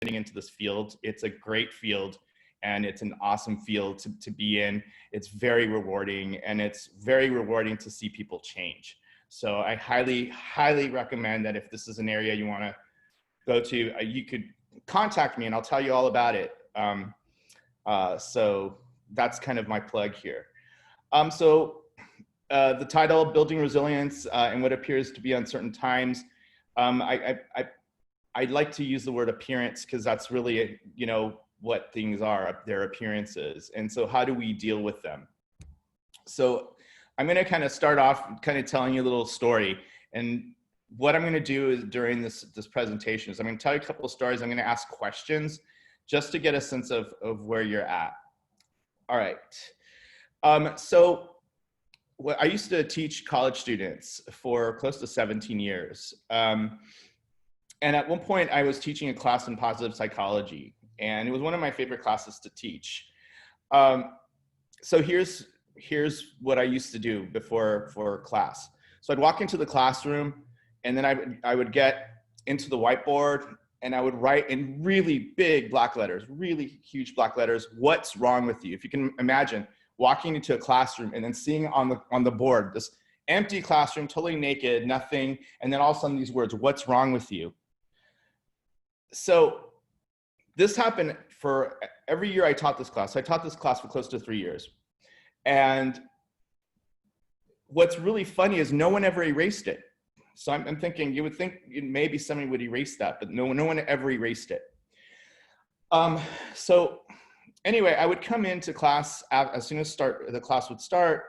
getting into this field. It's a great field, and it's an awesome field to be in. It's very rewarding, and it's very rewarding to see people change. So I highly, highly recommend that if this is an area you want to go to, you could contact me and I'll tell you all about it. So that's kind of my plug here. The title, Building Resilience in What Appears to Be Uncertain Times. I'd like to use the word appearance because that's really, you know, what things are, their appearances. And so how do we deal with them? So I'm going to kind of start off kind of telling you a little story. And what I'm going to do is during this presentation is I'm going to tell you a couple of stories. I'm going to ask questions just to get a sense of where you're at. All right. I used to teach college students for close to 17 years. And at one point I was teaching a class in positive psychology, and it was one of my favorite classes to teach. So here's what I used to do for class. So I'd walk into the classroom, and then I would get into the whiteboard, and I would write in really big black letters, really huge black letters, what's wrong with you? If you can imagine walking into a classroom and then seeing on the board, this empty classroom, totally naked, nothing, and then all of a sudden these words, what's wrong with you? So this happened for every year I taught this class. So I taught this class for close to 3 years. And what's really funny is no one ever erased it. So I'm thinking, you would think maybe somebody would erase that, but no one ever erased it. So anyway, I would come into class as soon as the class would start,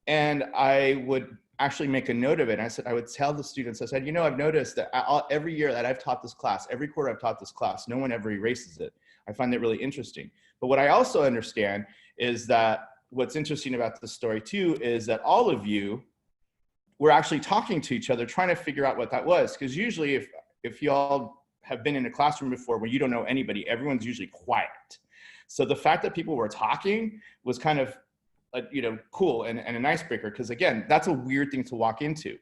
and I would actually make a note of it. And I would tell the students, I said, you know, I've noticed that every year that I've taught this class, every quarter I've taught this class, no one ever erases it. I find that really interesting. But what I also understand is that what's interesting about this story too is that all of you were actually talking to each other, trying to figure out what that was. Because usually if y'all have been in a classroom before where you don't know anybody, everyone's usually quiet. So the fact that people were talking was kind of, you know, cool and an icebreaker, because again, that's a weird thing to walk into.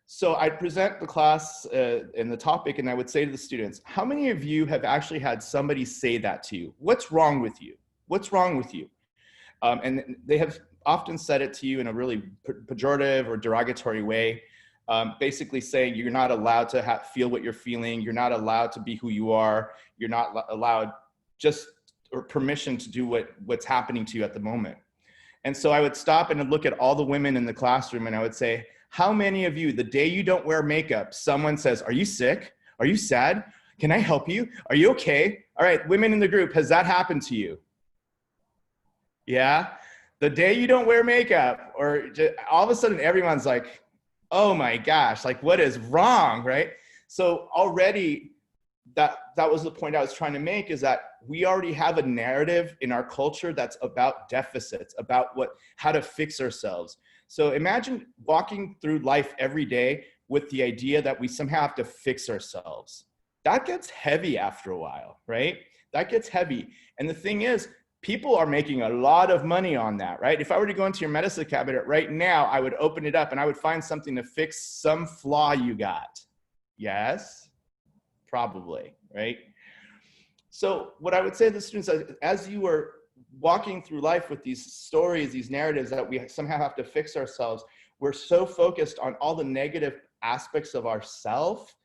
So I'd present the class in the topic, and I would say to the students, how many of you have actually had somebody say that to you? What's wrong with you? What's wrong with you? And they have often said it to you in a really pejorative or derogatory way, basically saying you're not allowed to feel what you're feeling. You're not allowed to be who you are. You're not allowed or permission to do what's happening to you at the moment. And so I would stop and look at all the women in the classroom, and I would say, how many of you, the day you don't wear makeup, someone says, are you sick? Are you sad? Can I help you? Are you okay? All right, women in the group, has that happened to you? Yeah? The day you don't wear makeup, or all of a sudden everyone's like, oh my gosh, like what is wrong, right? So already that was the point I was trying to make, is that we already have a narrative in our culture that's about deficits, about how to fix ourselves. So imagine walking through life every day with the idea that we somehow have to fix ourselves. That gets heavy after a while, right? That gets heavy. And the thing is, people are making a lot of money on that, right? If I were to go into your medicine cabinet right now, I would open it up and I would find something to fix some flaw you got. Yes? Probably, right? So what I would say to the students, as you are walking through life with these stories, these narratives that we somehow have to fix ourselves, we're so focused on all the negative aspects of ourself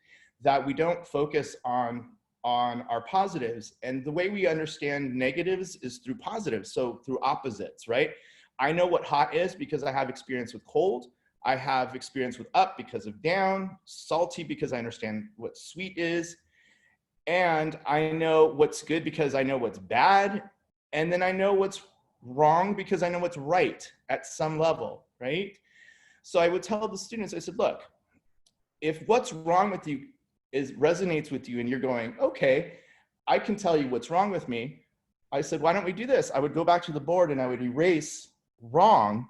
that we don't focus on our positives. And the way we understand negatives is through positives, so through opposites, right? I know what hot is because I have experience with cold. I have experience with up because of down, salty because I understand what sweet is. And I know what's good because I know what's bad. And then I know what's wrong because I know what's right at some level, right? So I would tell the students, I said, look, if what's wrong with you resonates with you and you're going, okay, I can tell you what's wrong with me. I said, why don't we do this? I would go back to the board and I would erase wrong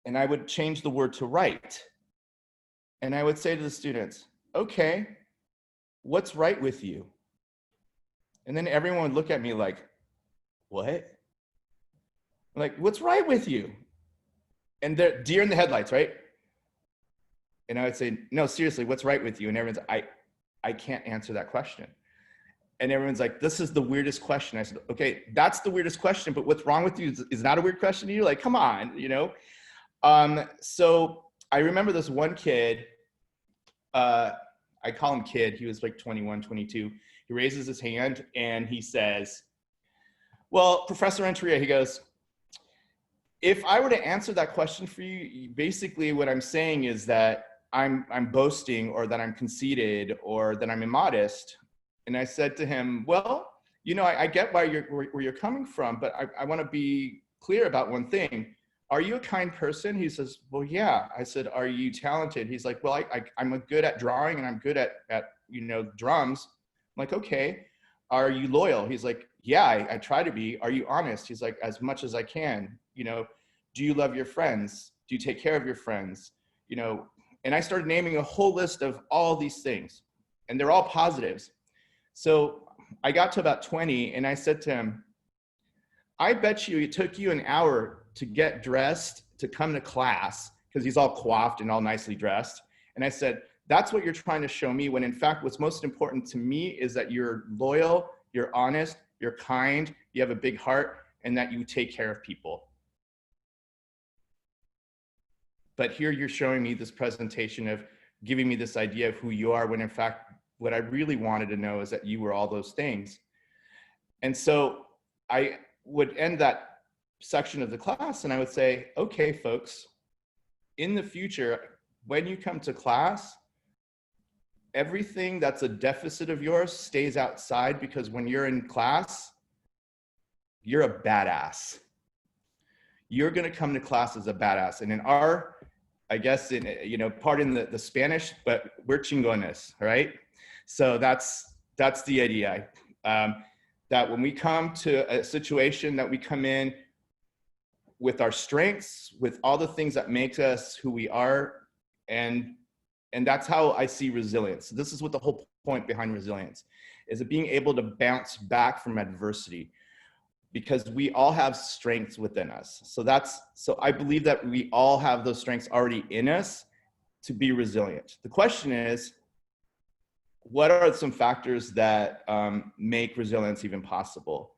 and I would change the word to right. And I would say to the students, okay, what's right with you? And then everyone would look at me like, what? Like, what's right with you? And they're deer in the headlights, right? And I would say, no, seriously, what's right with you? And everyone's, I can't answer that question. And everyone's like, this is the weirdest question. I said, okay, that's the weirdest question, but what's wrong with you is not a weird question to you? Like, come on, you know? So I remember this one kid, I call him kid, he was like 21, 22. He raises his hand and he says, well, Professor Renteria, he goes, if I were to answer that question for you, basically what I'm saying is that I'm boasting, or that I'm conceited, or that I'm immodest. And I said to him, well, you know, I get where you're coming from, but I want to be clear about one thing. Are you a kind person? He says, well, yeah. I said, are you talented? He's like, well, I'm good at drawing, and I'm good at you know, drums. I'm like, okay. Are you loyal? He's like, yeah, I try to be. Are you honest? He's like, as much as I can. You know, do you love your friends? Do you take care of your friends? You know, and I started naming a whole list of all these things, and they're all positives. So I got to about 20 and I said to him, I bet you it took you an hour to get dressed to come to class, because he's all coiffed and all nicely dressed. And I said, that's what you're trying to show me, when in fact, what's most important to me is that you're loyal, you're honest, you're kind, you have a big heart, and that you take care of people. But here you're showing me this presentation of giving me this idea of who you are, when in fact, what I really wanted to know is that you were all those things. And so I would end that section of the class and I would say, okay, folks, in the future, when you come to class, everything that's a deficit of yours stays outside, because when you're in class, you're a badass. You're gonna come to class as a badass. And in our, I guess, in, you know, pardon the Spanish, but we're chingones, right? So that's the idea, that when we come to a situation, that we come in with our strengths, with all the things that make us who we are, and that's how I see resilience. This is what the whole point behind resilience is, it being able to bounce back from adversity, because we all have strengths within us. So I believe that we all have those strengths already in us to be resilient. The question is, what are some factors that make resilience even possible?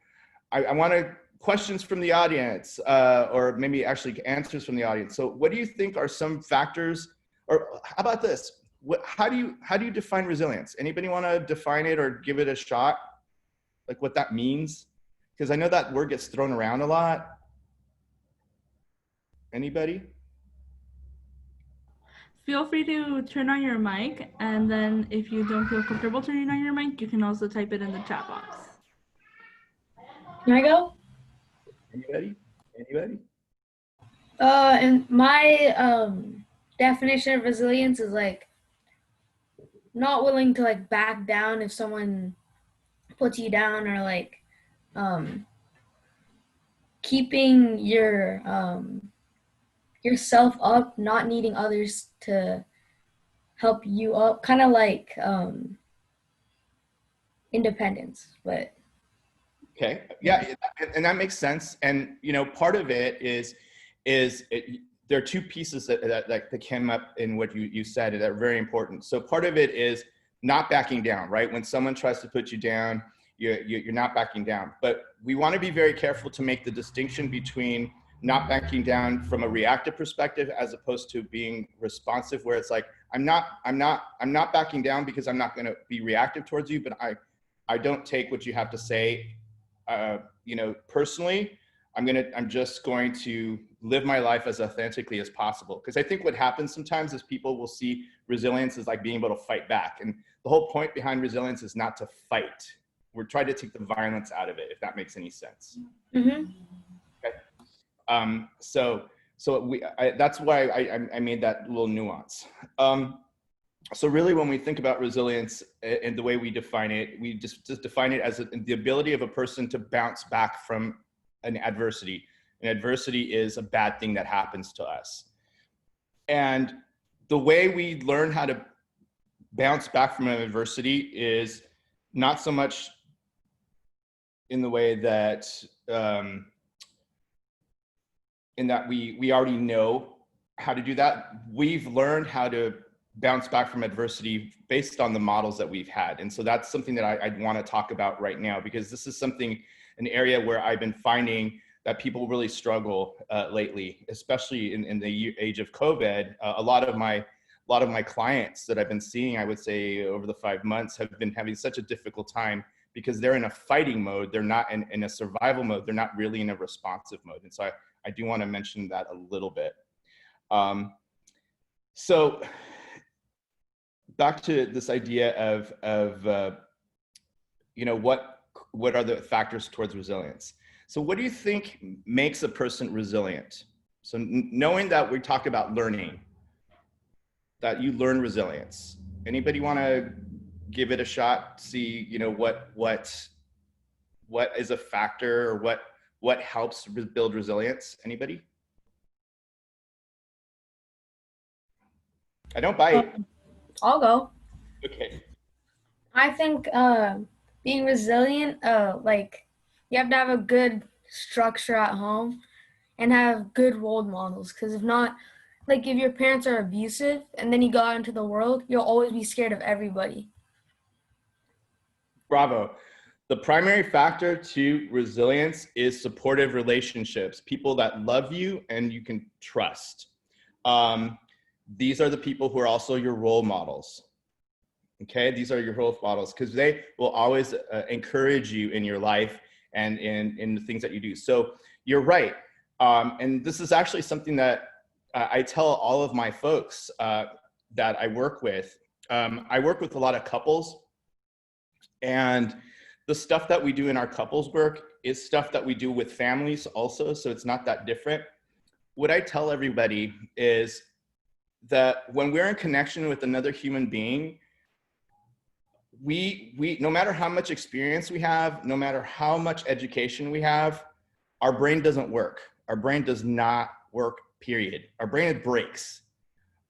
I want questions from the audience, or maybe actually answers from the audience. So what do you think are some factors, or how about this? How do you define resilience? Anybody want to define it or give it a shot? Like what that means? Because I know that word gets thrown around a lot. Anybody? Feel free to turn on your mic, and then if you don't feel comfortable turning on your mic, you can also type it in the chat box. Can I go? Anybody? And my definition of resilience is like not willing to like back down if someone puts you down, or like keeping yourself up, not needing others to help you up, kind of like independence. But okay, yeah, and that makes sense. And you know, part of it is there are two pieces that came up in what you said that are very important. So part of it is not backing down, right? When someone tries to put you down, you're not backing down. But we want to be very careful to make the distinction between not backing down from a reactive perspective as opposed to being responsive, where it's like, I'm not backing down because I'm not going to be reactive towards you, but I don't take what you have to say, you know, personally. I'm just going to live my life as authentically as possible. Because I think what happens sometimes is people will see resilience as like being able to fight back. And the whole point behind resilience is not to fight. We're trying to take the violence out of it, if that makes any sense. mm-hmm. Okay. So that's why I made that little nuance. So really, when we think about resilience and the way we define it, we just define it as the ability of a person to bounce back from an adversity. And adversity is a bad thing that happens to us. And the way we learn how to bounce back from an adversity is not so much in the way that, in that we already know how to do that. We've learned how to bounce back from adversity based on the models that we've had. And so that's something that I want to talk about right now, because this is an area where I've been finding that people really struggle lately, especially in the age of COVID. A lot of my clients that I've been seeing, I would say over the 5 months, have been having such a difficult time because they're in a fighting mode. They're not in a survival mode. They're not really in a responsive mode. And so I do want to mention that a little bit. So back to this idea of you know, what are the factors towards resilience? So what do you think makes a person resilient? So knowing that we talk about learning, that you learn resilience. Anybody want to give it a shot? See, you know, what is a factor, or what helps build resilience? Anybody? I don't bite. I'll go. Okay. I think being resilient, like you have to have a good structure at home and have good role models. Because if not, like if your parents are abusive and then you go out into the world, you'll always be scared of everybody. Bravo. The primary factor to resilience is supportive relationships, people that love you and you can trust. These are the people who are also your role models. Okay, these are your role models because they will always encourage you in your life and in the things that you do. So you're right. And this is actually something that I tell all of my folks that I work with. I work with a lot of couples, and the stuff that we do in our couples work is stuff that we do with families also. So it's not that different. What I tell everybody is that when we're in connection with another human being, we no matter how much experience we have, no matter how much education we have, our brain doesn't work. Our brain does not work, period. Our brain breaks.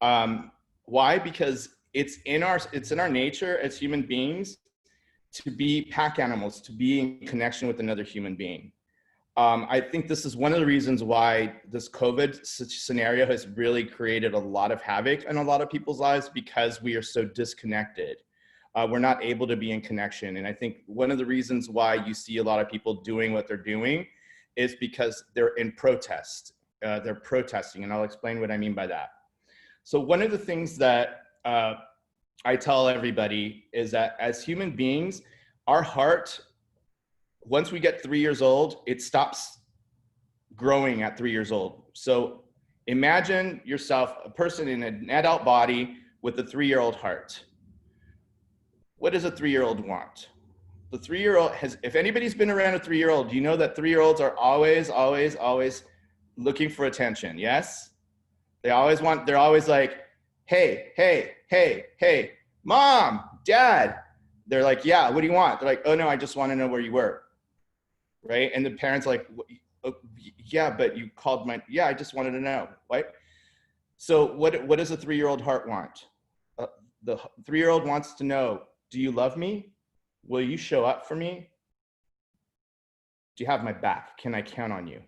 Why? Because it's in our nature as human beings to be pack animals, to be in connection with another human being. I think this is one of the reasons why this COVID scenario has really created a lot of havoc in a lot of people's lives, because we are so disconnected. We're not able to be in connection. And I think one of the reasons why you see a lot of people doing what they're doing is because they're in protest. They're protesting, and I'll explain what I mean by that. So one of the things that I tell everybody is that as human beings, our heart, once we get 3 years old, it stops growing at 3 years old. So imagine yourself, a person in an adult body with a 3-year-old heart. What does a 3-year-old want? The 3-year-old has, if anybody's been around a 3-year-old, you know that 3-year-olds are always looking for attention, yes? They're always like, hey, mom, dad. They're like, yeah, what do you want? They're like, oh no, I just want to know where you were, right? And the parents like, oh, yeah, but you called yeah, I just wanted to know, right? So what does a 3-year-old heart want? The 3-year-old wants to know, do you love me? Will you show up for me? Do you have my back? Can I count on you?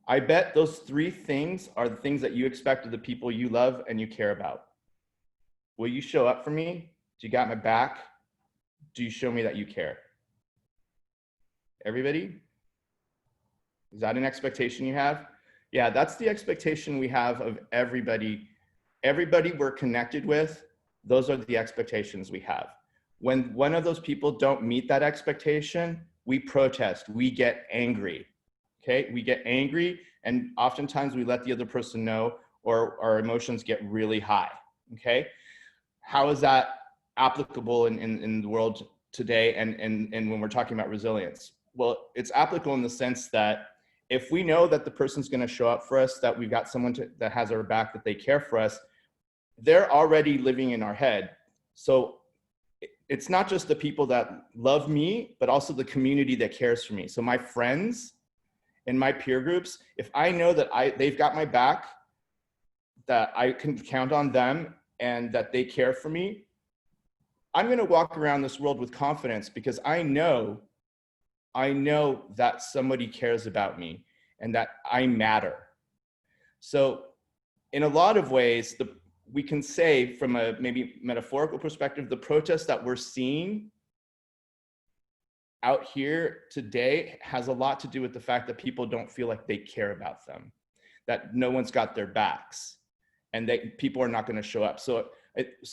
I bet those 3 things are the things that you expect of the people you love and you care about. Will you show up for me? Do you got my back? Do you show me that you care? Everybody? Is that an expectation you have? Yeah, that's the expectation we have of everybody. Everybody we're connected with, those are the expectations we have. When one of those people don't meet that expectation, we protest, we get angry, okay? We get angry, and oftentimes we let the other person know, or our emotions get really high, okay? How is that applicable in the world today and when we're talking about resilience? Well, it's applicable in the sense that if we know that the person's gonna show up for us, that we've got someone that has our back, that they care for us, they're already living in our head. So it's not just the people that love me, but also the community that cares for me. So my friends and my peer groups, if I know that they've got my back, that I can count on them and that they care for me, I'm gonna walk around this world with confidence because I know that somebody cares about me and that I matter. So in a lot of ways, we can say from a maybe metaphorical perspective, the protests that we're seeing out here today has a lot to do with the fact that people don't feel like they care about them, that no one's got their backs, and that people are not going to show up. So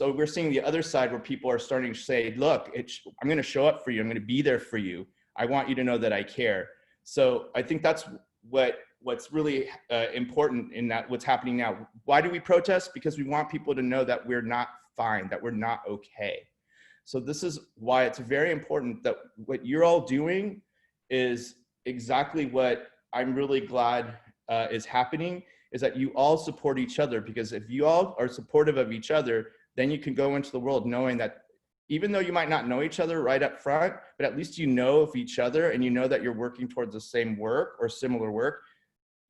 we're seeing the other side where people are starting to say, look, I'm going to show up for you. I'm going to be there for you. I want you to know that I care. So I think that's what's really important in that what's happening now. Why do we protest? Because we want people to know that we're not fine, that we're not okay. So this is why it's very important that what you're all doing is exactly what I'm really glad is happening, is that you all support each other. Because if you all are supportive of each other, then you can go into the world knowing that even though you might not know each other right up front, but at least you know of each other and you know that you're working towards the same work or similar work.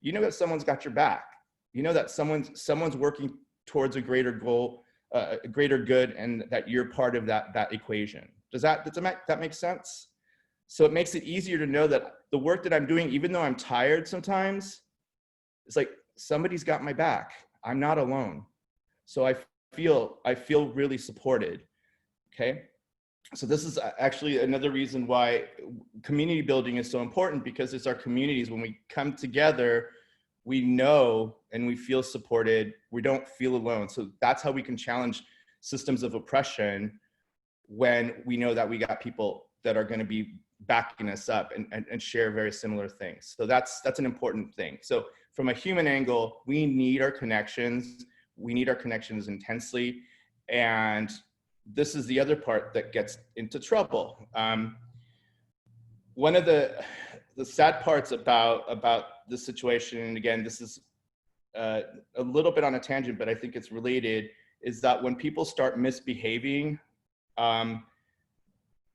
You know that someone's got your back. You know that someone's working towards a greater goal, a greater good, and that you're part of that equation. Does that make sense? So it makes it easier to know that the work that I'm doing, even though I'm tired sometimes, it's like somebody's got my back. I'm not alone. So I feel really supported. Okay. So this is actually another reason why community building is so important, because it's our communities. When we come together, we know and we feel supported. We don't feel alone. So that's how we can challenge systems of oppression, when we know that we got people that are going to be backing us up and share very similar things. So that's an important thing. So from a human angle, we need our connections. We need our connections intensely. And this is the other part that gets into trouble. One of the sad parts about the situation, and again, this is a little bit on a tangent, but I think it's related, is that when people start misbehaving,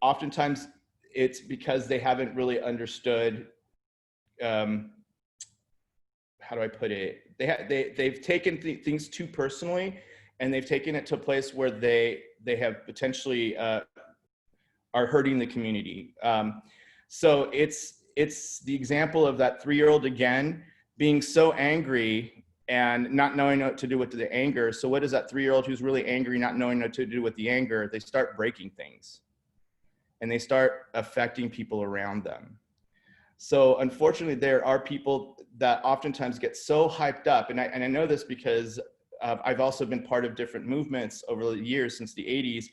oftentimes it's because they haven't really understood, how do I put it? They've taken things too personally, and they've taken it to a place where they have potentially are hurting the community. So it's the example of that 3-year-old again being so angry and not knowing what to do with the anger. So what is that 3-year-old who's really angry, not knowing what to do with the anger? They start breaking things, and they start affecting people around them. So unfortunately, there are people that oftentimes get so hyped up, and I know this because I've also been part of different movements over the years since the 80s.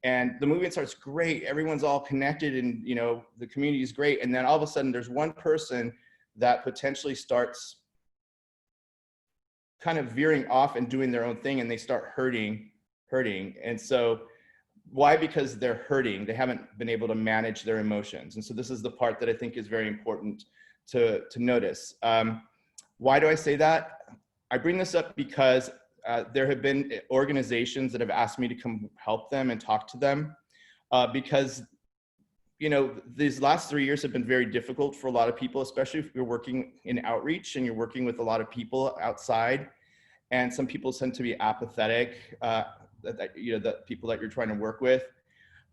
And the movement starts great. Everyone's all connected, and the community is great. And then all of a sudden there's one person that potentially starts kind of veering off and doing their own thing, and they start hurting. And so why? Because they're hurting. They haven't been able to manage their emotions. And so this is the part that I think is very important to notice. Why do I say that? I bring this up because there have been organizations that have asked me to come help them and talk to them, because these last 3 years have been very difficult for a lot of people, especially if you're working in outreach and you're working with a lot of people outside. And some people tend to be apathetic, the people that you're trying to work with.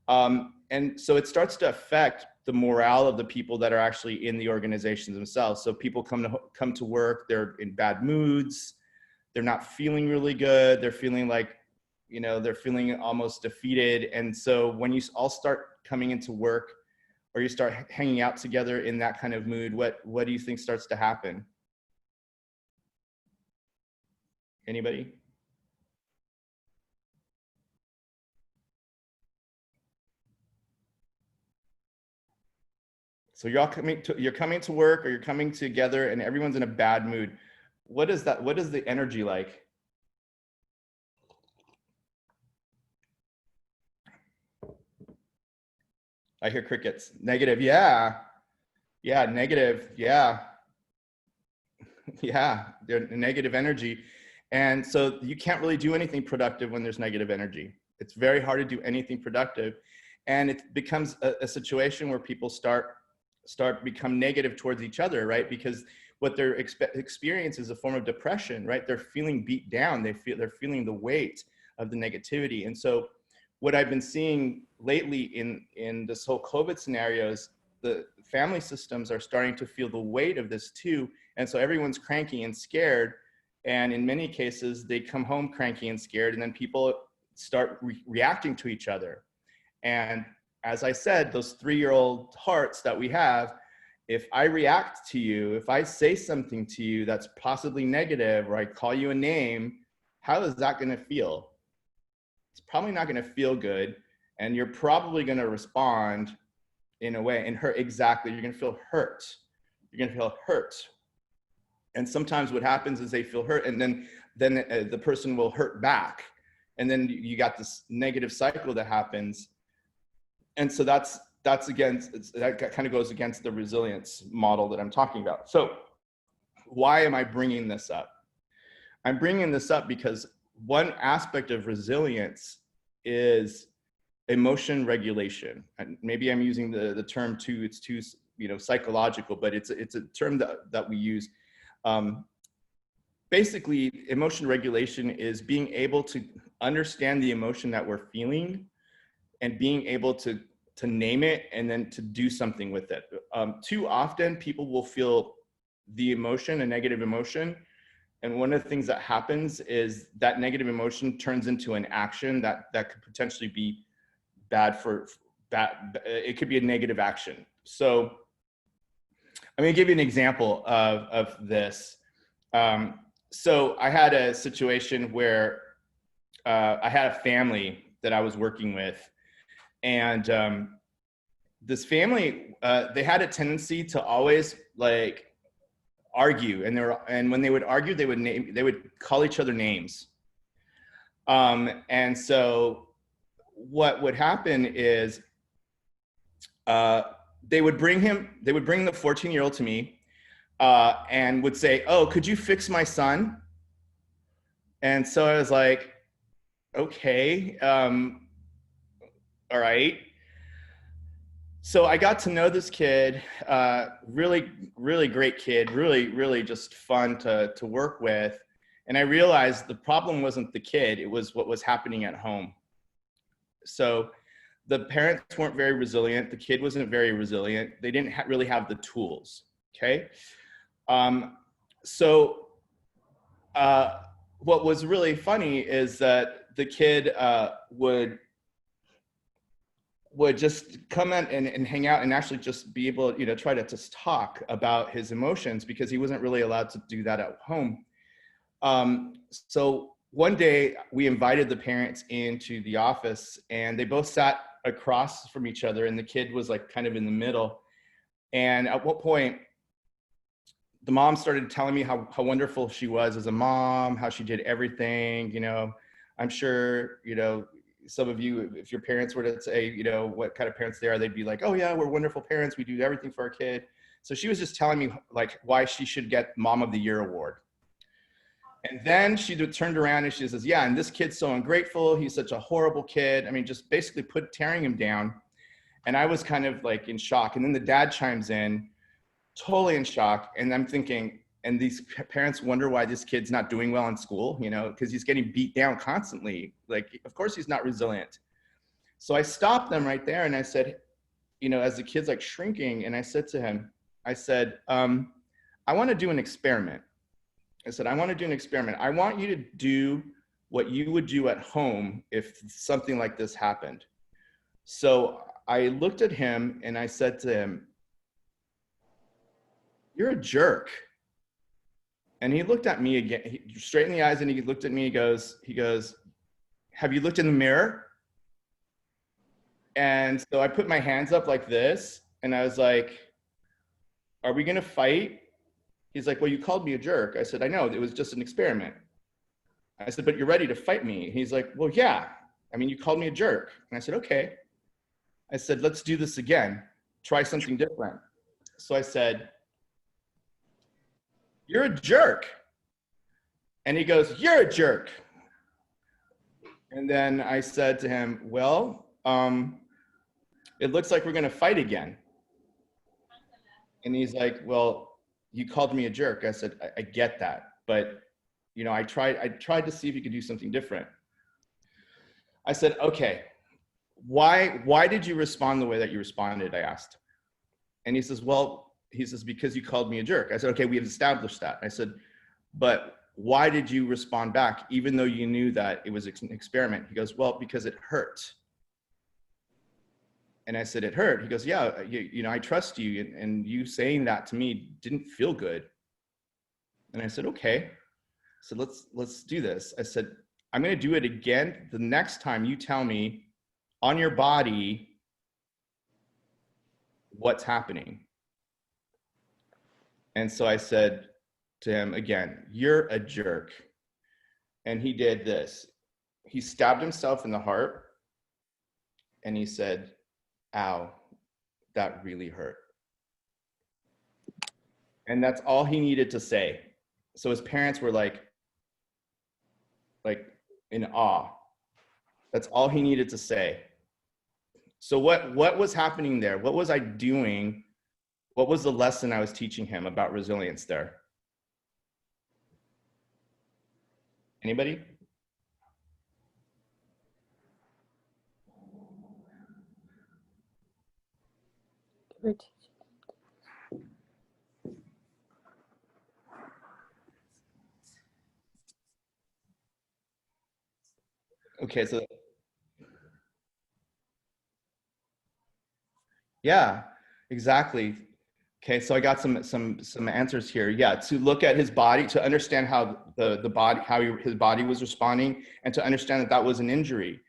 And so it starts to affect the morale of the people that are actually in the organizations themselves. So people come to work, they're in bad moods. They're not feeling really good. They're feeling like, they're feeling almost defeated. And so when you all start coming into work, or you start hanging out together in that kind of mood, what do you think starts to happen? Anybody? So you're coming to work, or you're coming together, and everyone's in a bad mood. What is that? What is the energy like? I hear crickets. Negative. Yeah. Negative. Yeah. They're negative energy. And so you can't really do anything productive when there's negative energy. It's very hard to do anything productive. And it becomes a situation where people become negative towards each other, right? Because what they're experience is a form of depression, right? They're feeling beat down. They're feeling the weight of the negativity. And so what I've been seeing lately in this whole COVID scenario is the family systems are starting to feel the weight of this too. And so everyone's cranky and scared. And in many cases, they come home cranky and scared, and then people start reacting to each other. And as I said, those 3-year-old hearts that we have, if I react to you, if I say something to you that's possibly negative, or I call you a name, how is that going to feel? It's probably not going to feel good. And you're probably going to respond in a way, and hurt. Exactly. You're going to feel hurt. You're going to feel hurt. And sometimes what happens is they feel hurt, and then the person will hurt back. And then you got this negative cycle that happens. And so that kind of goes against the resilience model that I'm talking about. So why am I bringing this up? I'm bringing this up because one aspect of resilience is emotion regulation. And maybe I'm using the term too, it's too, psychological, but it's a term that we use. Basically, emotion regulation is being able to understand the emotion that we're feeling and being able to name it and then to do something with it. Too often people will feel the emotion, a negative emotion. And one of the things that happens is that negative emotion turns into an action that could potentially be bad. It could be a negative action. So I'm going to give you an example of this. So I had a situation where I had a family that I was working with, and this family, they had a tendency to always argue, and when they would argue, they would call each other names. And so what would happen is they would bring the 14-year-old to me and would say, "Oh, could you fix my son?" And so I was like, okay, all right. So I got to know this kid, really, really great kid, really, really just fun to work with. And I realized the problem wasn't the kid, it was what was happening at home. So the parents weren't very resilient. The kid wasn't very resilient. They didn't really have the tools, okay? What was really funny is that the kid would just come in and hang out and actually just be able, try to just talk about his emotions, because he wasn't really allowed to do that at home. So one day we invited the parents into the office, and they both sat across from each other, and the kid was kind of in the middle. And at what point the mom started telling me how wonderful she was as a mom, how she did everything. I'm sure, some of you, if your parents were to say, what kind of parents they are, they'd be like, "Oh yeah, we're wonderful parents. We do everything for our kid." So she was just telling me why she should get Mom of the Year award. And then she turned around and she says, "Yeah, and this kid's so ungrateful. He's such a horrible kid." I mean, just basically tearing him down. And I was kind of in shock. And then the dad chimes in, totally in shock. And I'm thinking, and these parents wonder why this kid's not doing well in school, because he's getting beat down constantly. Of course he's not resilient. So I stopped them right there and I said, as the kid's shrinking, and I said to him, I said, "I want to do an experiment." I said, "I want to do an experiment. I want you to do what you would do at home if something like this happened." So I looked at him and I said to him, "You're a jerk." And he looked at me again, straight in the eyes, and he looked at me, he goes, "Have you looked in the mirror?" And so I put my hands up like this, and I was like, "Are we gonna fight?" He's like, "Well, you called me a jerk." I said, "I know, it was just an experiment." I said, "But you're ready to fight me?" He's like, "Well, yeah. I mean, you called me a jerk." And I said, "Okay." I said, "Let's do this again. Try something different." So I said, "You're a jerk." And he goes, "You're a jerk." And then I said to him, "Well, it looks like we're gonna fight again." And he's like, "Well, you called me a jerk." I said, I get that, but I tried to see if you could do something different." I said, "Okay, why did you respond the way that you responded?" I asked. And he says, "Because you called me a jerk." I said, "Okay, we have established that." I said, "But why did you respond back, even though you knew that it was an experiment? He goes, well, because it hurt. And I said, it hurt? He goes, yeah, you know, I trust you, and you saying that to me didn't feel good. And I said, okay. So let's do this. I said, I'm going to do it again the next time you tell me on your body what's happening. And so I said to him again, you're a jerk. And he did this. He stabbed himself in the heart and he said, ow, that really hurt. And that's all he needed to say. So his parents were like in awe. That's all he needed to say. So what was happening there? What was I doing? What was the lesson I was teaching him about resilience there? Anybody? Okay, so yeah, exactly. Okay, so I got some answers here. Yeah, to look at his body, to understand how the body, his body was responding, and to understand that that was an injury.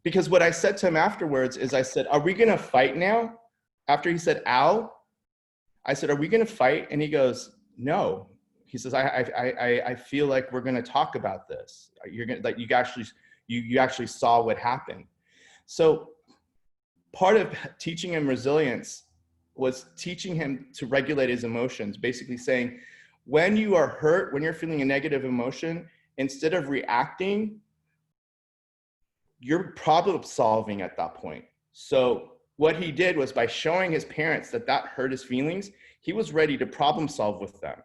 Because what I said to him afterwards is, I said, "Are we gonna fight now?" After he said, "Ow," I said, "Are we gonna fight?" And he goes, "No." He says, "I feel like we're gonna talk about this. You're gonna, like, you actually saw what happened." So part of teaching him resilience was teaching him to regulate his emotions, basically saying, when you are hurt, when you're feeling a negative emotion, instead of reacting, you're problem solving at that point. So what he did was, by showing his parents that that hurt his feelings, he was ready to problem solve with them.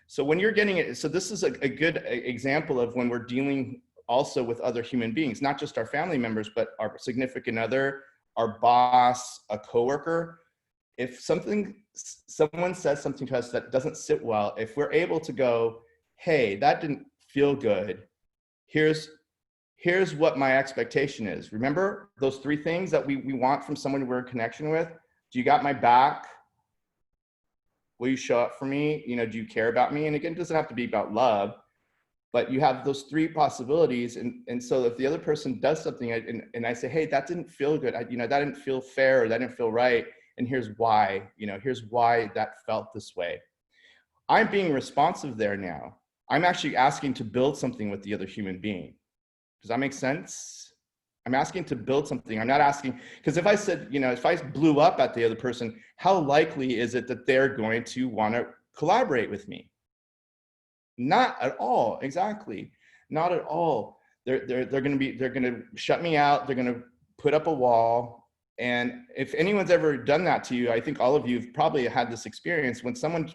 So when you're getting it, so this is a good example of when we're dealing also with other human beings, not just our family members, but our significant other, our boss, a coworker. If someone says something to us that doesn't sit well, if we're able to go, hey, that didn't feel good. Here's what my expectation is. Remember those three things that we want from someone we're in connection with? Do you got my back? Will you show up for me? You know, do you care about me? And again, it doesn't have to be about love, but you have those three possibilities. And so if the other person does something and I say, hey, that didn't feel good. That didn't feel fair, or that didn't feel right. And here's why, here's why that felt this way. I'm being responsive there now. I'm actually asking to build something with the other human being. Does that make sense? I'm asking to build something. I'm not asking, because if I said, if I blew up at the other person, how likely is it that they're going to want to collaborate with me? Not at all. Exactly. Not at all. They're going to shut me out. They're going to put up a wall. And if anyone's ever done that to you, I think all of you have probably had this experience. When someone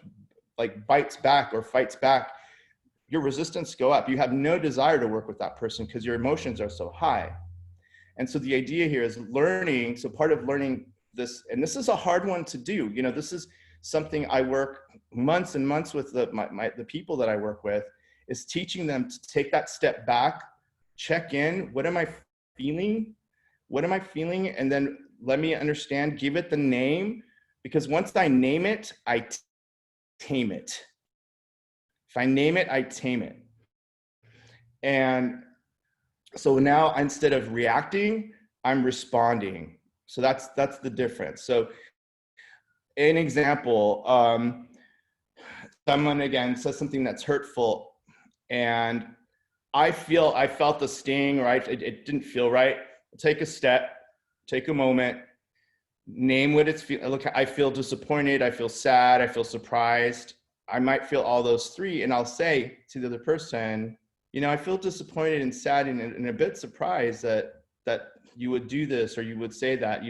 like bites back or fights back, your resistance go up. You have no desire to work with that person because your emotions are so high. And so the idea here is learning. So part of learning this, and this is a hard one to do. This is something I work months and months with the people that I work with, is teaching them to take that step back, check in. What am I feeling? What am I feeling? And then let me understand, give it the name, because once I name it, I tame it. If I name it, I tame it. And so now instead of reacting, I'm responding. So that's the difference. So an example, someone again says something that's hurtful, and I felt the sting, right? It didn't feel right. Take a step, take a moment, name what it's feeling. Look, I feel disappointed, I feel sad, I feel surprised. I might feel all those three, and I'll say to the other person, I feel disappointed and sad and a bit surprised that you would do this, or you would say that.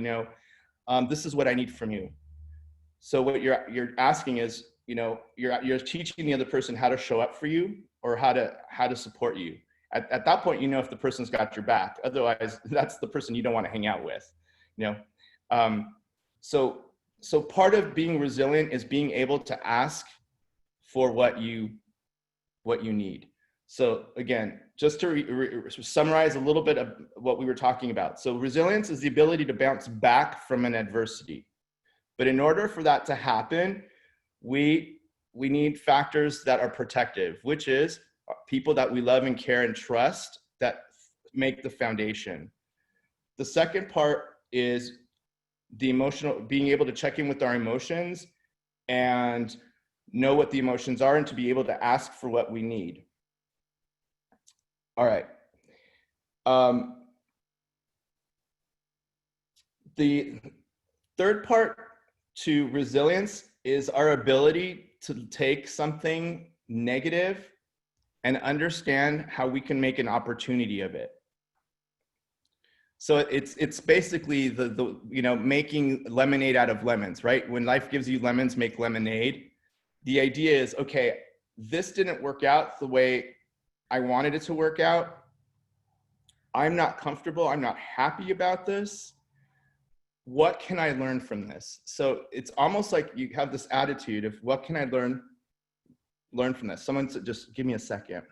This is what I need from you. So what you're asking is, you're teaching the other person how to show up for you, or how to support you. At that point, if the person's got your back. Otherwise, that's the person you don't want to hang out with. So part of being resilient is being able to ask for what you what you need. So again, just to summarize a little bit of what we were talking about. So resilience is the ability to bounce back from an adversity. But in order for that to happen, we need factors that are protective, which is people that we love and care and trust that make the foundation. The second part is the emotional, being able to check in with our emotions and know what the emotions are and to be able to ask for what we need. All right. The third part to resilience is our ability to take something negative and understand how we can make an opportunity of it. So it's basically the making lemonade out of lemons, right? When life gives you lemons, make lemonade. The idea is, okay, this didn't work out the way I wanted it to work out. I'm not comfortable. I'm not happy about this. What can I learn from this? So it's almost like you have this attitude of what can I learn from this? Someone said, just give me a second.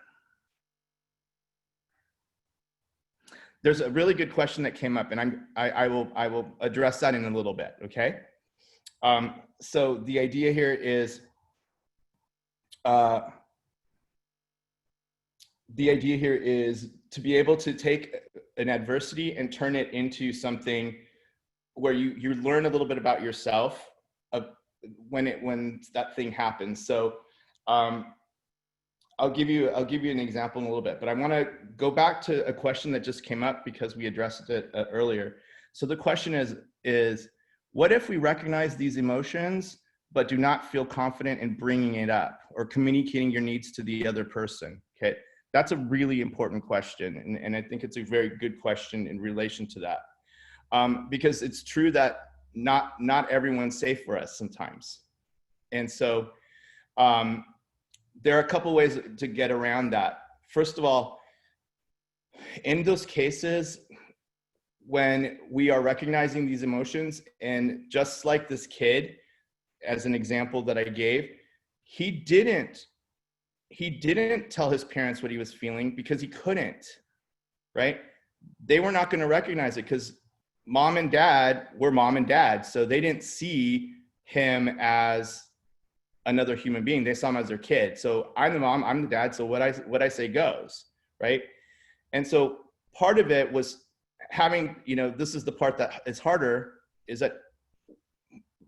There's a really good question that came up, and I will address that in a little bit. Okay. So the idea here is to be able to take an adversity and turn it into something where you learn a little bit about yourself when that thing happens. So I'll give you an example in a little bit, but I want to go back to a question that just came up because we addressed it earlier. So the question is what if we recognize these emotions but do not feel confident in bringing it up or communicating your needs to the other person? Okay, that's a really important question, and I think it's a very good question in relation to that. Because it's true that not everyone's safe for us sometimes. And so there are a couple ways to get around that. First of all, in those cases, when we are recognizing these emotions, and just like this kid, as an example that I gave, he didn't tell his parents what he was feeling because he couldn't, right? They were not going to recognize it because mom and dad were mom and dad. So they didn't see him as another human being. They saw him as their kid. So I'm the mom, I'm the dad. So what I say goes, right? And so part of it was having, this is the part that is harder, is that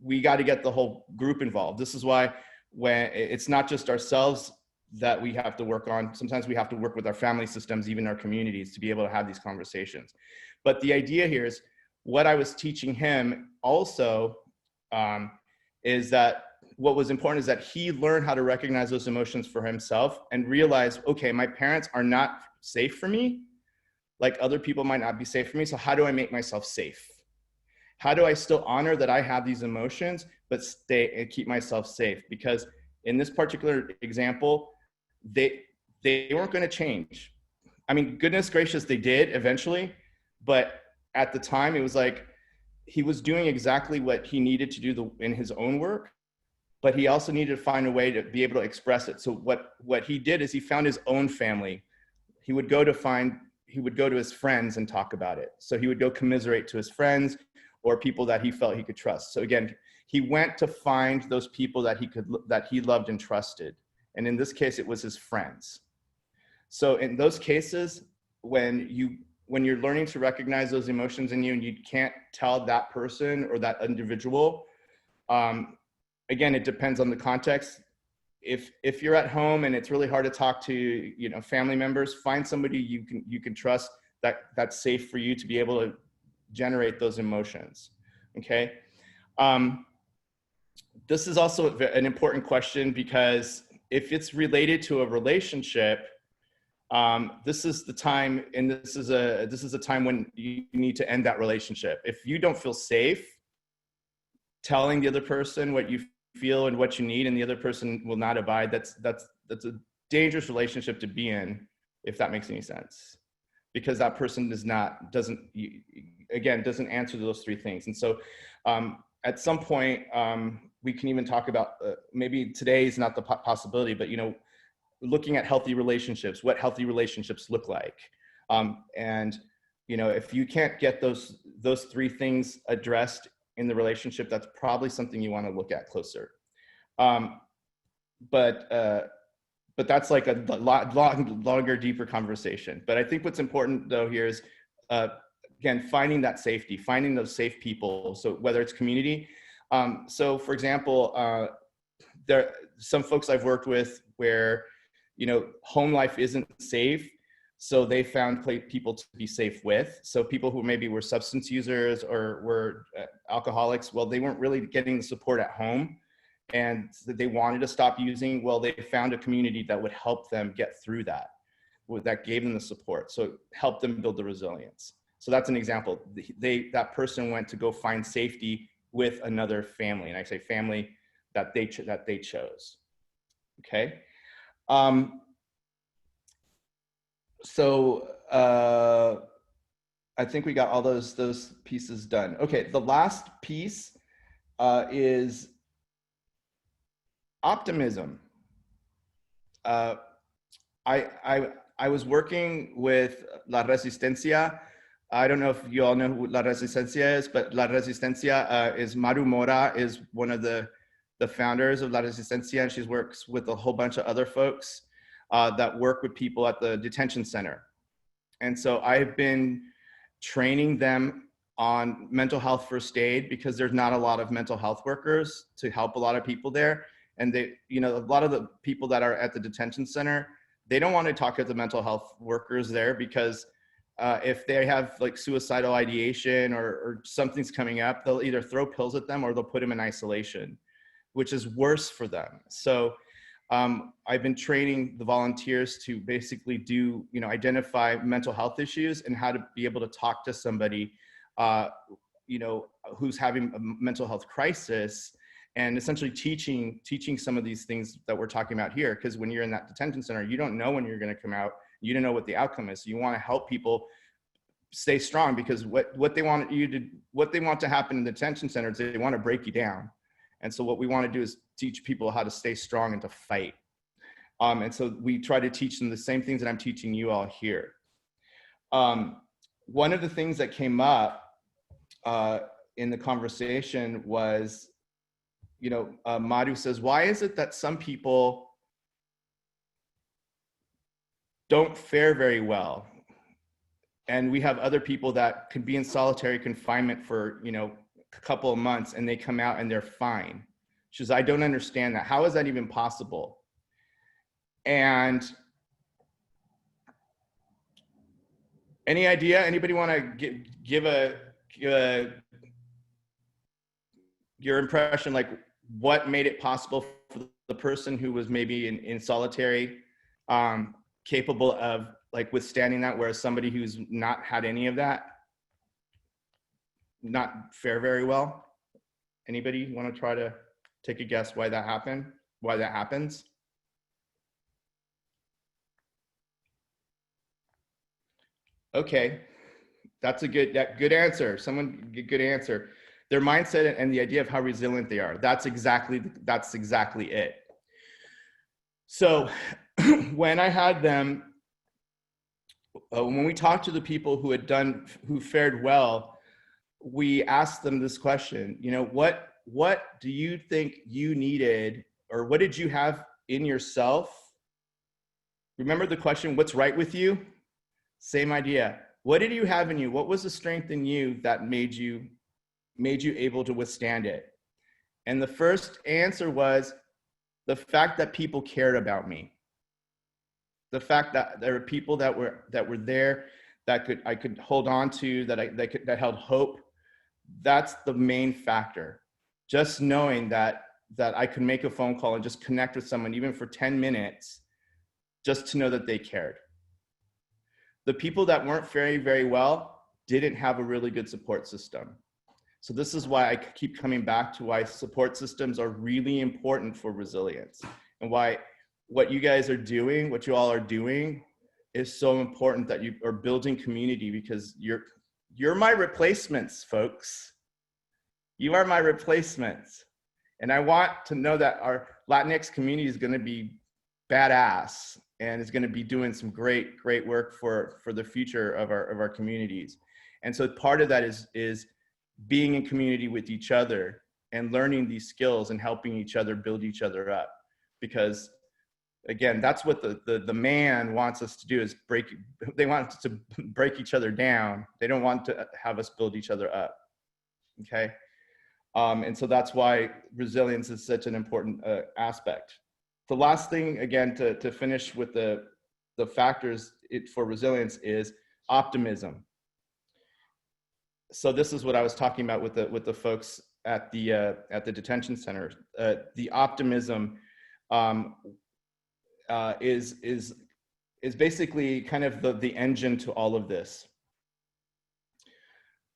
we got to get the whole group involved. This is why when it's not just ourselves that we have to work on, sometimes we have to work with our family systems, even our communities, to be able to have these conversations. But the idea here is, what I was teaching him also is that what was important is that he learned how to recognize those emotions for himself and realize, okay, my parents are not safe for me, like other people might not be safe for me. So how do I make myself safe? How do I still honor that I have these emotions, but stay and keep myself safe? Because in this particular example, they weren't going to change. I mean, goodness gracious, they did eventually, but at the time, it was like he was doing exactly what he needed to do in his own work, but he also needed to find a way to be able to express it. So what he did is he found his own family. He would go to his friends and talk about it. So he would go commiserate to his friends or people that he felt he could trust. So again, he went to find those people that he loved and trusted. And in this case, it was his friends. So in those cases, when you're learning to recognize those emotions in you and you can't tell that person or that individual, again, it depends on the context. If you're at home and it's really hard to talk to, family members, find somebody you can trust that's safe for you to be able to generate those emotions. Okay. This is also an important question because if it's related to a relationship, this is the time, and this is a time when you need to end that relationship. If you don't feel safe telling the other person what you feel and what you need, and the other person will not abide, that's a dangerous relationship to be in, if that makes any sense, because that person doesn't answer those three things. And so at some point we can even talk about maybe today is not the possibility, but looking at healthy relationships, what healthy relationships look like. And, you know, if you can't get those three things addressed in the relationship, that's probably something you want to look at closer. But that's like a longer, deeper conversation. But I think what's important though here is, again, finding that safety, finding those safe people. So whether it's community. So for example, there are some folks I've worked with where, you know, home life isn't safe. So they found people to be safe with. So people who maybe were substance users or were alcoholics, well, they weren't really getting the support at home and they wanted to stop using. Well, they found a community that would help them get through that, that gave them the support. So it helped them build the resilience. So that's an example. That person went to go find safety with another family. And I say family that they chose, okay? So I think we got all those pieces done. Okay, the last piece is optimism. I was working with La Resistencia. I don't know if you all know who La Resistencia is, but La Resistencia is Maru Mora is one of the founders of La Resistencia, and she works with a whole bunch of other folks that work with people at the detention center. And so I've been training them on mental health first aid because there's not a lot of mental health workers to help a lot of people there. And they, you know, a lot of the people that are at the detention center, they don't want to talk to the mental health workers there because if they have like suicidal ideation or something's coming up, they'll either throw pills at them or they'll put them in isolation, which is worse for them. So I've been training the volunteers to basically do, you know, identify mental health issues and how to be able to talk to somebody, you know, who's having a mental health crisis, and essentially teaching some of these things that we're talking about here. Because when you're in that detention center, you don't know when you're going to come out. You don't know what the outcome is. So you want to help people stay strong, because what they want to happen in the detention center is they want to break you down. And so what we want to do is teach people how to stay strong and to fight. And so we try to teach them the same things that I'm teaching you all here. One of the things that came up in the conversation was, you know, Madhu says, why is it that some people don't fare very well? And we have other people that could be in solitary confinement for, you know, a couple of months and they come out and they're fine. She says, I don't understand that. How is that even possible? And any idea? Anybody want to give your impression, like what made it possible for the person who was maybe in solitary, capable of like withstanding that, whereas somebody who's not had any of that not fare very well? Anybody want to try to take a guess why that happened? Why that happens? Okay, that's a good answer. Someone good answer. Their mindset and the idea of how resilient they are. That's exactly it. So when I had them, when we talked to the people who fared well, we asked them this question, you know, what do you think you needed, or what did you have in yourself? Remember the question, what's right with you? Same idea. What did you have in you? What was the strength in you that made you able to withstand it? And the first answer was the fact that people cared about me. The fact that there were people that were there that I could hold on to, that held hope. That's the main factor. Just knowing that I could make a phone call and just connect with someone, even for 10 minutes, just to know that they cared. The people that weren't very, very well didn't have a really good support system. So this is why I keep coming back to why support systems are really important for resilience, and why what you guys are doing, what you all are doing, is so important, that you are building community, because you're my replacements, folks. You are my replacements. And I want to know that our Latinx community is going to be badass and is going to be doing some great work for the future of our communities. And so part of that is being in community with each other and learning these skills and helping each other build each other up. Because again, that's what the man wants us to do, is they want us to break each other down. They don't want to have us build each other up. Okay. And so that's why resilience is such an important aspect. The last thing, again, to finish with the factors for resilience is optimism. So this is what I was talking about with the folks at the detention center. The optimism is basically kind of the engine to all of this.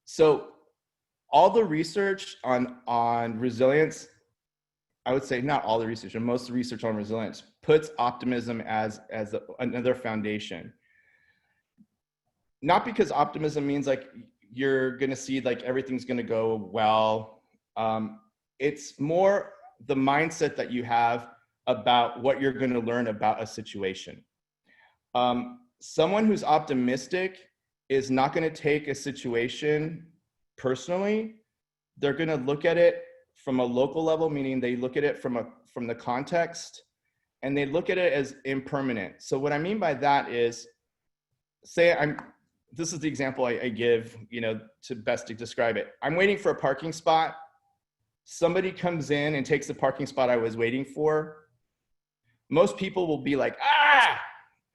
So all the research on resilience, I would say not all the research, but most of the research on resilience puts optimism as another foundation. Not because optimism means like you're going to see like everything's going to go well. It's more the mindset that you have about what you're going to learn about a situation. Someone who's optimistic is not going to take a situation personally. They're going to look at it from a local level, meaning they look at it from the context, and they look at it as impermanent. So what I mean by that is, this is the example I give, to best to describe it. I'm waiting for a parking spot. Somebody comes in and takes the parking spot I was waiting for. Most people will be like, ah,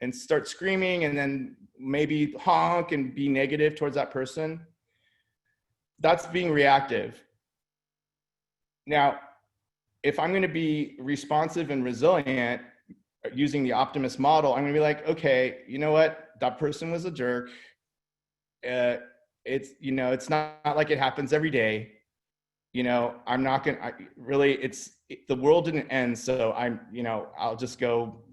and start screaming and then maybe honk and be negative towards that person. That's being reactive. Now, if I'm going to be responsive and resilient using the optimist model, I'm going to be like, okay, you know what? That person was a jerk. It's not like it happens every day. I'm not going to really, the world didn't end. So I'll just go,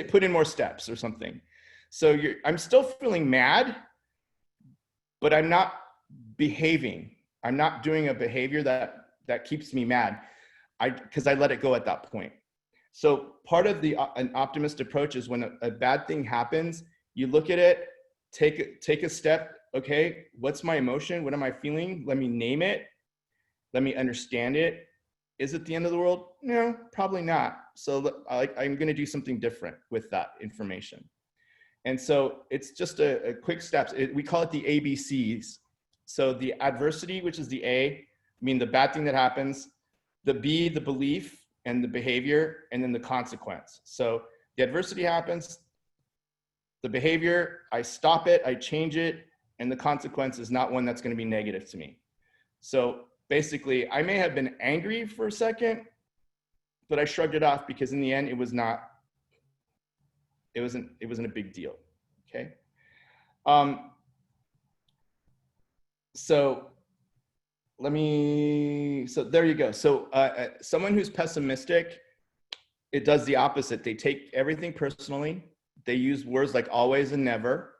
put in more steps or something. So I'm still feeling mad, but I'm not behaving. I'm not doing a behavior that keeps me mad, because I let it go at that point. So part of an optimist approach is when a bad thing happens, you look at it, take a step. Okay, what's my emotion? What am I feeling? Let me name it. Let me understand it. Is it the end of the world? No, probably not. So I'm going to do something different with that information. And so it's just a quick steps. We call it the ABCs. So the adversity, which is the A, the bad thing that happens, the B, the belief and the behavior, and then the consequence. So the adversity happens, the behavior, I stop it, I change it, and the consequence is not one that's going to be negative to me. So basically, I may have been angry for a second, but I shrugged it off because in the end, it wasn't a big deal. Okay. So there you go. So someone who's pessimistic, it does the opposite. They take everything personally. They use words like always and never.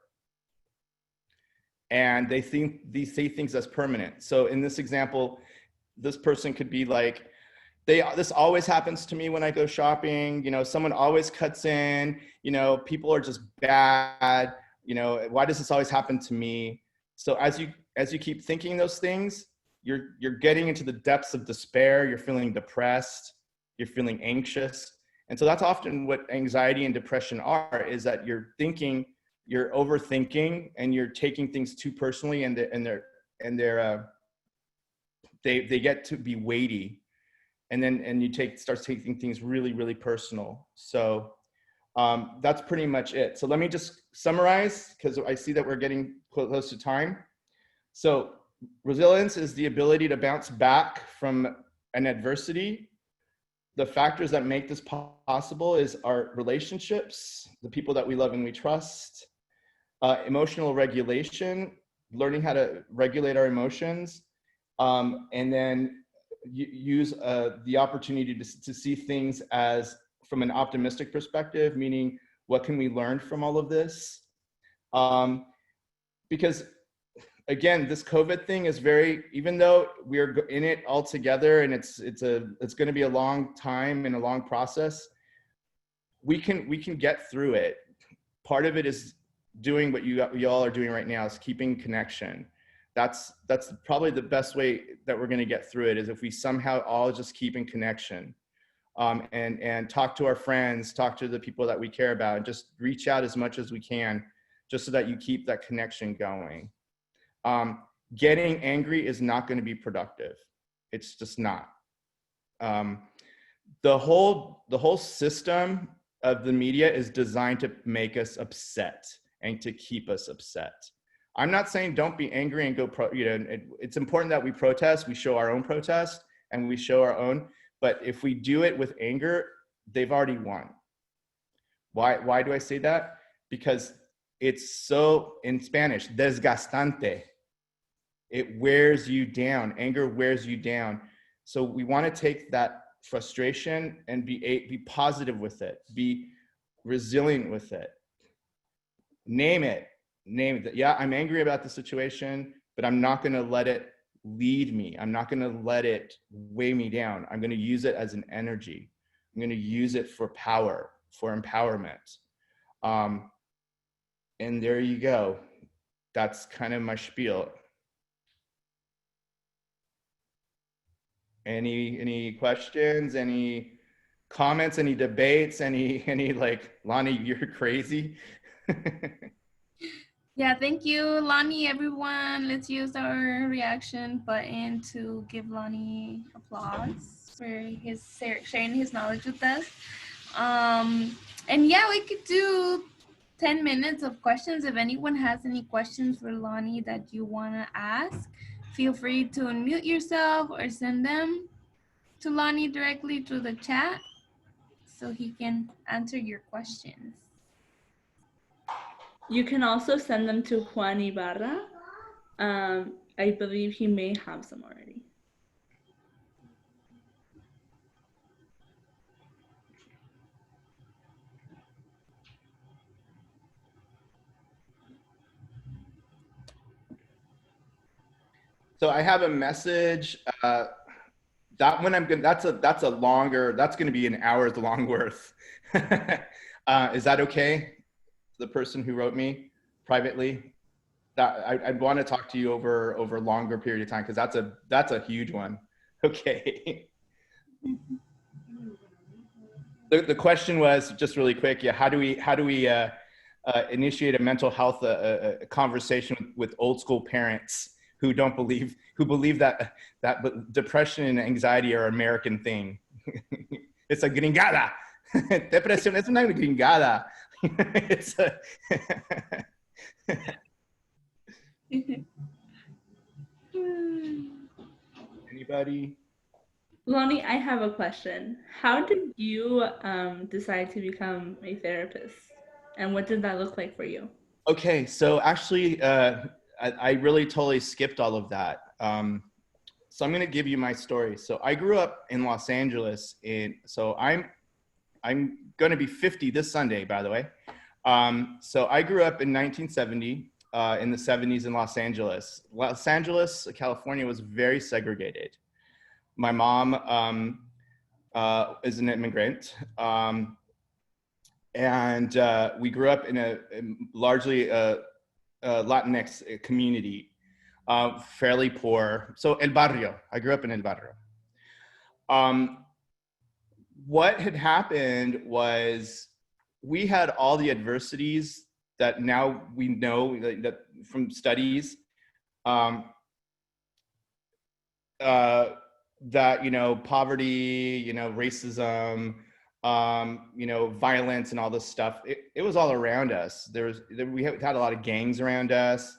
And they say things as permanent. So in this example, this person could be like, this always happens to me when I go shopping. Someone always cuts in, people are just bad. Why does this always happen to me? So as you keep thinking those things, you're getting into the depths of despair. You're feeling depressed. You're feeling anxious. And so that's often what anxiety and depression are, is that you're overthinking and you're taking things too personally, and they get to be weighty, and you start taking things really, really personal. So that's pretty much it. So let me just summarize, because I see that we're getting close to time. So resilience is the ability to bounce back from an adversity. The factors that make this possible is our relationships, the people that we love and we trust, emotional regulation, learning how to regulate our emotions, and then use the opportunity to see things from an optimistic perspective, meaning what can we learn from all of this? Because again, this COVID thing is even though we're in it all together, and it's going to be a long time and a long process, we can get through it. Part of it is doing what y'all are doing right now, is keeping connection. That's probably the best way that we're going to get through it, is if we somehow all just keep in connection, and talk to our friends, talk to the people that we care about, and just reach out as much as we can, just so that you keep that connection going. Getting angry is not going to be productive. It's just not. The whole system of the media is designed to make us upset and to keep us upset. I'm not saying don't be angry and go it's important that we protest, we show our own protest, and we show our own, but if we do it with anger, they've already won. Why do I say that? Because it's so, in Spanish, desgastante. It wears you down. Anger wears you down. So we want to take that frustration and be positive with it, be resilient with it. Name it. Yeah, I'm angry about the situation, but I'm not going to let it lead me. I'm not going to let it weigh me down. I'm going to use it as an energy. I'm going to use it for power, for empowerment. And there you go. That's kind of my spiel. Any questions, any comments, any debates, any like, Lonnie, you're crazy? Yeah, thank you, Lonnie, everyone. Let's use our reaction button to give Lonnie applause for his sharing his knowledge with us. And yeah, we could do 10 minutes of questions. If anyone has any questions for Lonnie that you want to ask, feel free to unmute yourself or send them to Lonnie directly through the chat so he can answer your questions. You can also send them to Juan Ibarra. I believe he may have some already. So I have a message. That one that's going to be an hour's long worth. Is that okay? The person who wrote me privately, that I'd want to talk to you over a longer period of time, because that's a huge one. Okay. The question was, just really quick, yeah, how do we initiate a mental health conversation with old school parents who believe that depression and anxiety are an American thing? It's a gringada. Depresión es una gringada. It's a Anybody? Lonnie, I have a question. How did you decide to become a therapist? And what did that look like for you? Okay, so actually, I really totally skipped all of that. So I'm going to give you my story. So I grew up in Los Angeles. So I'm going to be 50 this Sunday, by the way. So I grew up in 1970, in the 70s in Los Angeles. Los Angeles, California was very segregated. My mom is an immigrant. And we grew up in a largely Latinx community, fairly poor. So El Barrio, I grew up in El Barrio. What had happened was we had all the adversities that now we know that from studies, that, poverty, racism, violence and all this stuff. It was all around us. We had a lot of gangs around us.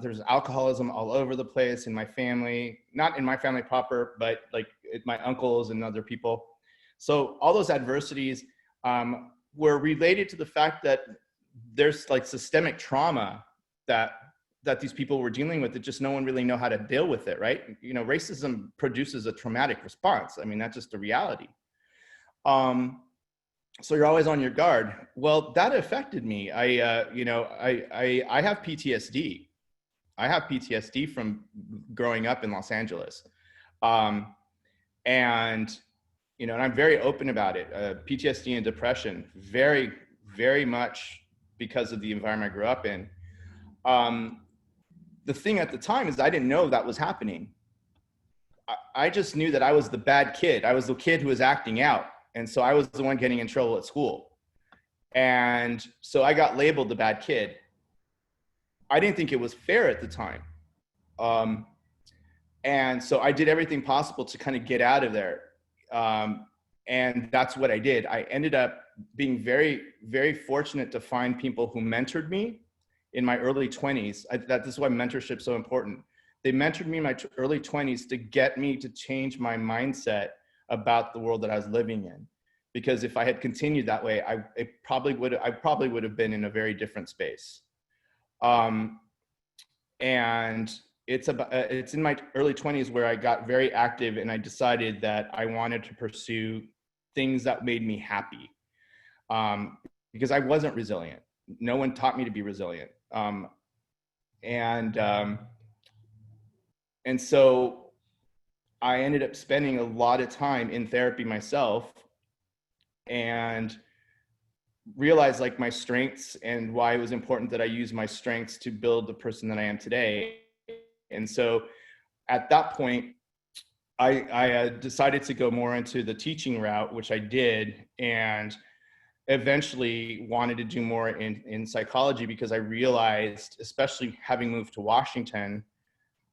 There's alcoholism all over the place in my family, not in my family proper, but like my uncles and other people. So all those adversities were related to the fact that there's like systemic trauma that these people were dealing with, that just no one really know how to deal with it, right? Racism produces a traumatic response. I mean, that's just the reality. So you're always on your guard. Well, that affected me. I have PTSD. I have PTSD from growing up in Los Angeles. And you know, and I'm very open about it. PTSD and depression, very, very much because of the environment I grew up in. The thing at the time is I didn't know that was happening. I just knew that I was the bad kid. I was the kid who was acting out. And so I was the one getting in trouble at school. And so I got labeled the bad kid. I didn't think it was fair at the time. And so I did everything possible to kind of get out of there. And that's what I did. I ended up being very, very fortunate to find people who mentored me in my early 20s. This is why mentorship is so important. They mentored me in my early 20s to get me to change my mindset about the world that I was living in. Because if I had continued that way, I probably would have been in a very different space. And it's in my early 20s where I got very active, and I decided that I wanted to pursue things that made me happy. Because I wasn't resilient. No one taught me to be resilient. And so I ended up spending a lot of time in therapy myself, and realized like my strengths and why it was important that I use my strengths to build the person that I am today. And so at that point, I decided to go more into the teaching route, which I did, and eventually wanted to do more in psychology, because I realized, especially having moved to Washington,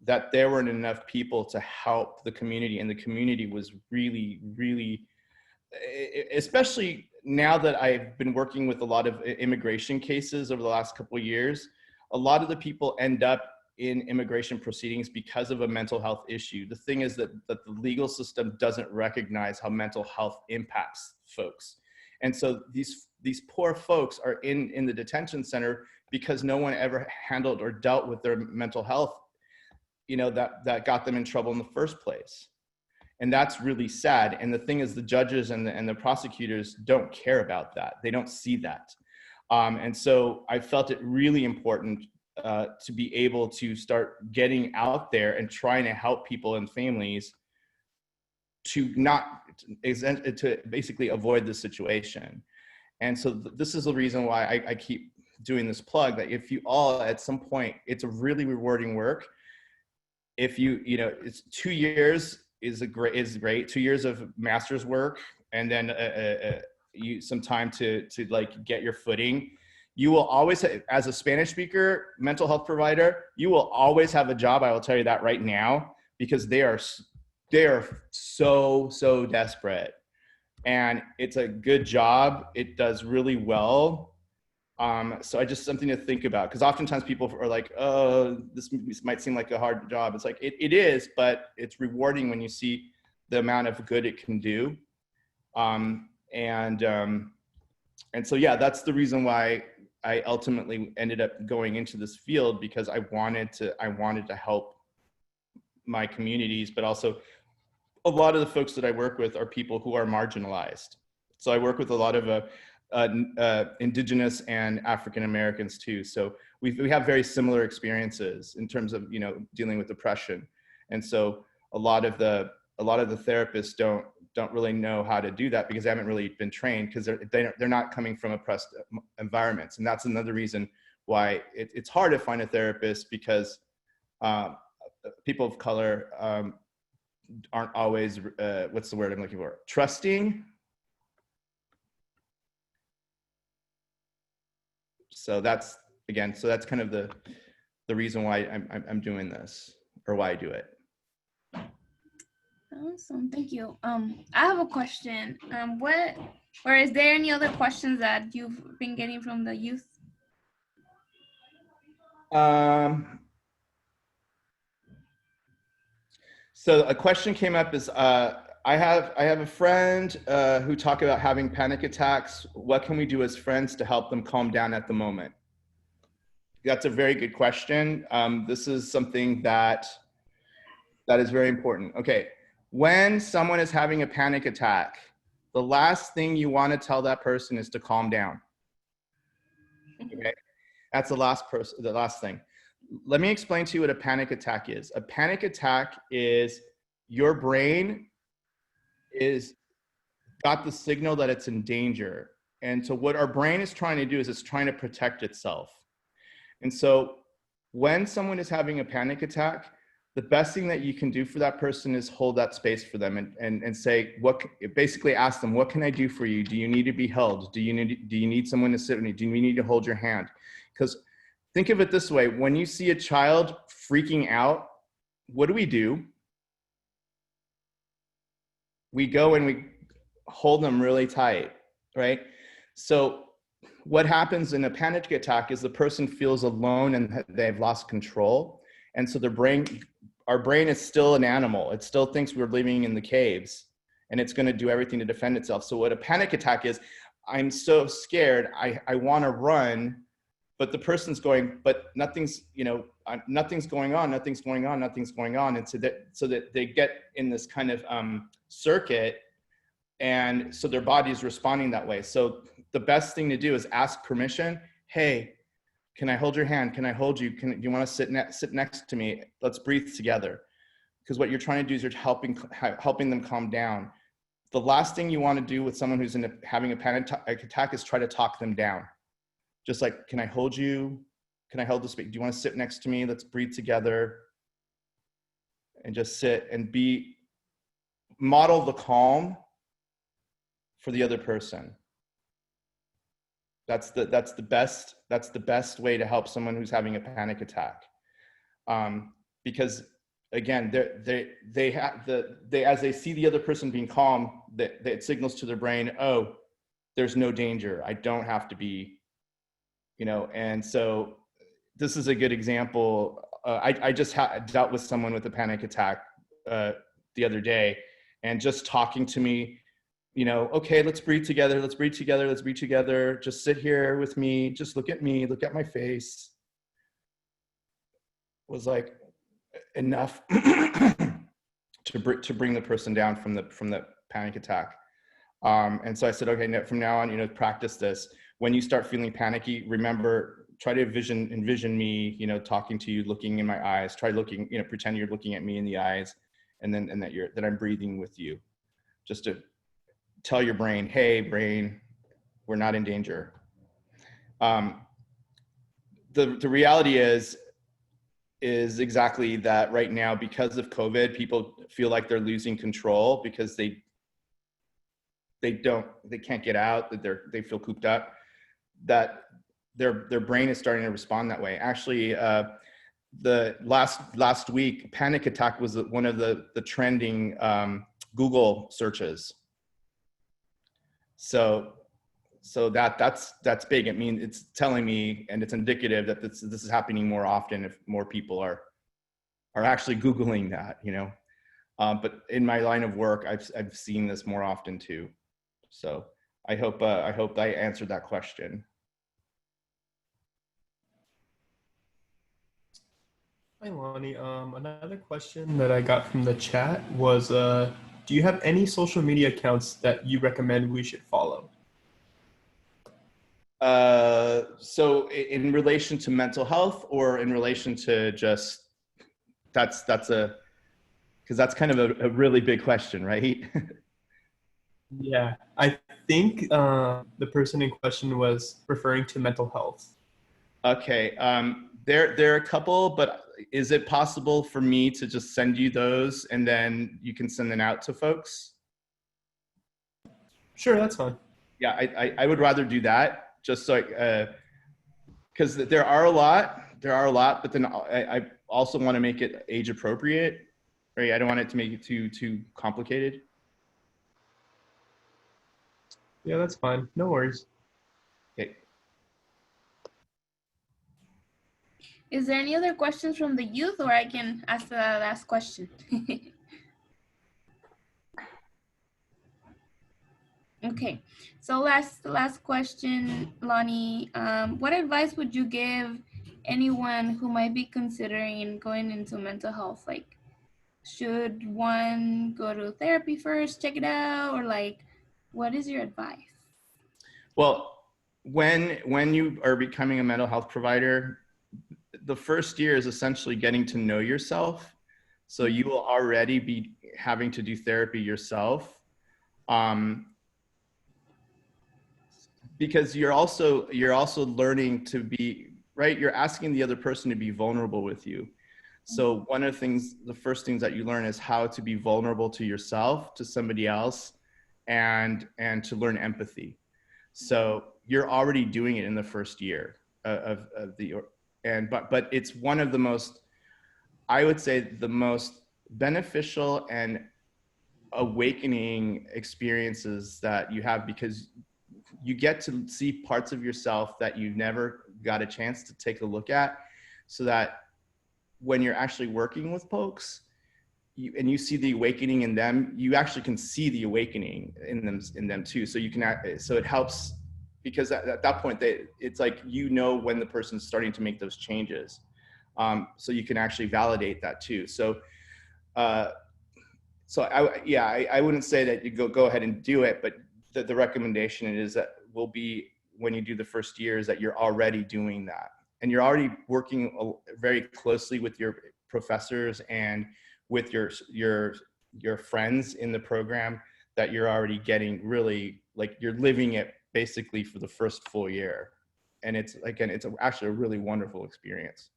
that there weren't enough people to help the community. And the community was really, really, especially now that I've been working with a lot of immigration cases over the last couple of years, a lot of the people end up in immigration proceedings because of a mental health issue. The thing is that the legal system doesn't recognize how mental health impacts folks. And so these poor folks are in the detention center because no one ever handled or dealt with their mental health, you know, that got them in trouble in the first place. And that's really sad. And the thing is, the judges and the prosecutors don't care about that. They don't see that. And so I felt it really important to be able to start getting out there and trying to help people and families to basically avoid this situation. And so this is the reason why I keep doing this plug, that if you all, at some point, it's a really rewarding work. If you know, it's 2 years is great. 2 years of master's work, and then some time to like get your footing. You will always, as a Spanish speaker, mental health provider, you will always have a job. I will tell you that right now, because they are so desperate, and it's a good job. It does really well. So just something to think about, because oftentimes people are like, oh, this might seem like a hard job. It's like, it is, but it's rewarding when you see the amount of good it can do. And so, yeah, that's the reason why I ultimately ended up going into this field, because I wanted to help my communities, but also a lot of the folks that I work with are people who are marginalized. So I work with a lot of Indigenous and African Americans too. So we have very similar experiences in terms of, you know, dealing with depression. And so a lot of the therapists don't really know how to do that, because they haven't really been trained, because they're not coming from oppressed environments. And that's another reason why it's hard to find a therapist, because people of color aren't always, what's the word I'm looking for? Trusting. So that's kind of the reason why I'm doing this, or why I do it. Awesome, thank you. I have a question. Is there any other questions that you've been getting from the youth? So a question came up is, I have a friend who talked about having panic attacks. What can we do as friends to help them calm down at the moment? That's a very good question. This is something that is very important. Okay, when someone is having a panic attack, the last thing you want to tell that person is to calm down. Okay, that's the last thing. Let me explain to you what a panic attack is. A panic attack is your brain is got the signal that it's in danger. And so what our brain is trying to do is it's trying to protect itself. And so when someone is having a panic attack, the best thing that you can do for that person is hold that space for them and say, basically ask them, what can I do for you? Do you need to be held? Do you need someone to sit with you? Do you need to hold your hand? Because think of it this way, when you see a child freaking out, what do? We go and we hold them really tight, right? So what happens in a panic attack is the person feels alone and they've lost control. And so our brain is still an animal. It still thinks we're living in the caves and it's gonna do everything to defend itself. So what a panic attack is, I'm so scared, I wanna run, but the person's going, but nothing's going on. And so that they get in this kind of circuit, and so their body is responding that way. So the best thing to do is ask permission. Hey, can I hold your hand? Can I hold you? Do you want to sit next to me? Let's breathe together. Because what you're trying to do is you're helping them calm down. The last thing you want to do with someone who's having a panic attack is try to talk them down. Just like, can I hold you? Can I hold the space? Do you want to sit next to me? Let's breathe together. And just sit and model the calm for the other person. That's the best way to help someone who's having a panic attack. Because again, as they see the other person being calm, it signals to their brain, oh, there's no danger. I don't have to be, and so this is a good example. I just dealt with someone with a panic attack the other day, and just talking to me, okay, let's breathe together. Just sit here with me. Just look at me, look at my face. Was like enough to bring the person down from the panic attack. And so I said, okay, from now on, practice this. When you start feeling panicky, remember, try to envision me, talking to you, looking in my eyes. Try looking, pretend you're looking at me in the eyes, and that I'm breathing with you, just to tell your brain, hey, brain, we're not in danger. The reality is exactly that right now, because of COVID, people feel like they're losing control because they can't get out, that they feel cooped up, that their brain is starting to respond that way. Actually, the last week, panic attack was one of the trending Google searches. So that's big. I mean, it's telling me, and it's indicative that this is happening more often if more people are actually Googling that, but in my line of work, I've seen this more often too. So I hope I answered that question. Hi, Lonnie. Another question that I got from the chat was, do you have any social media accounts that you recommend we should follow? So in relation to mental health, or in relation to just, because that's kind of a really big question, right? Yeah, I think the person in question was referring to mental health. Okay, there are a couple, but is it possible for me to just send you those and then you can send them out to folks? Sure, that's fine. Yeah, I would rather do that, just so because there are a lot, but then I also want to make it age appropriate, right? I don't want it to make it too complicated. Yeah, that's fine. No worries. Okay. Is there any other questions from the youth, or I can ask the last question? Okay, so last question, Lonnie. What advice would you give anyone who might be considering going into mental health? Like, should one go to therapy first, check it out, or like, what is your advice? Well, when you are becoming a mental health provider, the first year is essentially getting to know yourself. So you will already be having to do therapy yourself. because you're also learning to be, right, you're asking the other person to be vulnerable with you. So one of the first things that you learn is how to be vulnerable to yourself, to somebody else, and to learn empathy. So you're already doing it in the first year of the, but it's one of the most, I would say, the most beneficial and awakening experiences that you have, because you get to see parts of yourself that you never got a chance to take a look at, so that when you're actually working with folks, and you see the awakening in them, you actually can see the awakening in them too. So you can, so it helps, because at that point, it's like, you know, when the person's starting to make those changes. So you can actually validate that too. So, I wouldn't say that you go ahead and do it, but the recommendation is that will be, when you do the first year, is that you're already doing that. And you're already working very closely with your professors and with your friends in the program, that you're already getting really, like, you're living it basically for the first full year. And it's, again, it's actually a really wonderful experience.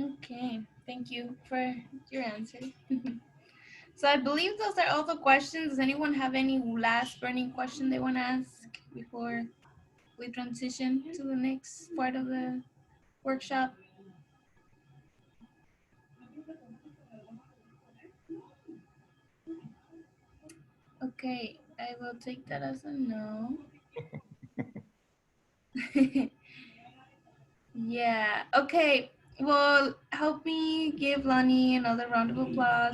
Okay, thank you for your answer. So I believe those are all the questions. Does anyone have any last burning question they want to ask before we transition to the next part of the workshop? Okay, I will take that as a no. Yeah, okay. Well, help me give Lonnie another round of applause.